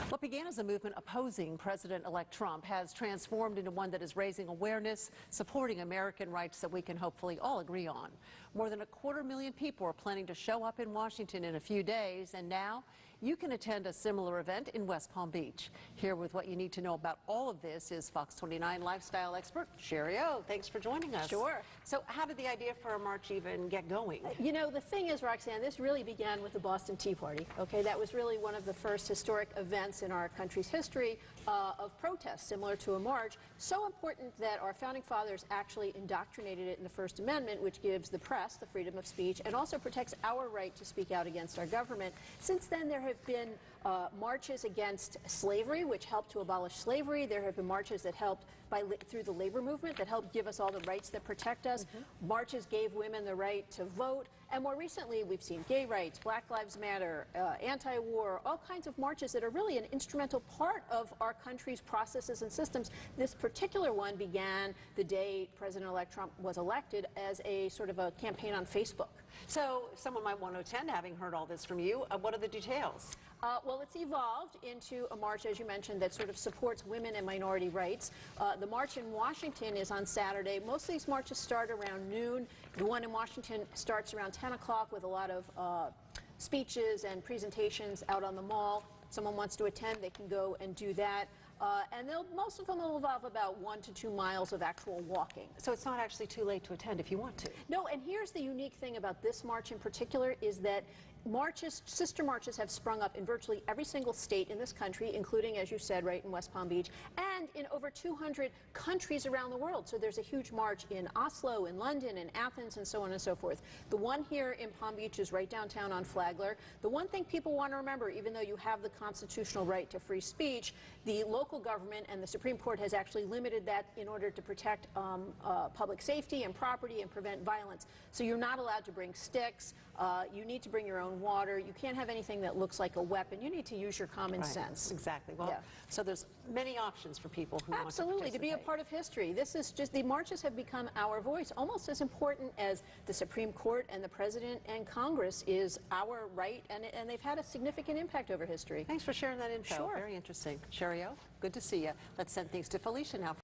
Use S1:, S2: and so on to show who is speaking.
S1: What began as a movement opposing President-elect Trump has transformed into one that is raising awareness, supporting American rights that we can hopefully all agree on. More than 250,000 people are planning to show up in Washington in a few days, and now you can attend a similar event in West Palm Beach. Here with what you need to know about all of this is Fox 29 lifestyle expert Shari. Thanks for joining us.
S2: Sure.
S1: So how did the idea for a march even get going?
S2: You know, the thing is, Roxanne, this really began with the Boston Tea Party. Okay, that was really one of the first historic events in our country's history of protest, similar to a march. So important that our founding fathers actually indoctrinated it in the First Amendment, which gives the press the freedom of speech and also protects our right to speak out against our government. Since then, there have been marches against slavery, which helped to abolish slavery. There have been marches that helped through the labor movement that helped give us all the rights that protect us. Marches gave women the right to vote. And more recently, we've seen gay rights, Black Lives Matter, anti-war, all kinds of marches that are really an instrumental part of our country's processes and systems. This particular one began the day President-elect Trump was elected as a sort of a campaign on Facebook.
S1: So someone might want to attend, having heard all this from you. What are the details?
S2: Well, it's evolved into a march, as you mentioned, that sort of supports women and minority rights. The march in Washington is on Saturday. Most of these marches start around noon. The one in Washington starts around 10 o'clock with a lot of speeches and presentations out on the mall. Someone wants to attend, they can go and do that. And most of them will involve about 1 to 2 miles of actual walking.
S1: So it's not actually too late to attend if you want to.
S2: No, and here's the unique thing about this march in particular is that marches, sister marches have sprung up in virtually every single state in this country, including, as you said, right in West Palm Beach, and in over 200 countries around the world. So there's a huge march in Oslo, in London, in Athens, and so on and so forth. The one here in Palm Beach is right downtown on Flagler. The one thing people want to remember, even though you have the constitutional right to free speech, the local government and the Supreme Court has actually limited that in order to protect public safety and property and prevent violence. So you're not allowed to bring sticks. You need to bring your own water. You can't have anything that looks like a weapon. You need to use your common sense.
S1: Exactly. Well, so there's many options for people who want
S2: to be a part of history. This is just, the marches have become our voice, almost as important as the Supreme Court and the President and Congress is our right, and they've had a significant impact over history.
S1: Thanks for sharing that info.
S2: Sure.
S1: Very interesting. Shari, good to see you. Let's send things to Felicia now.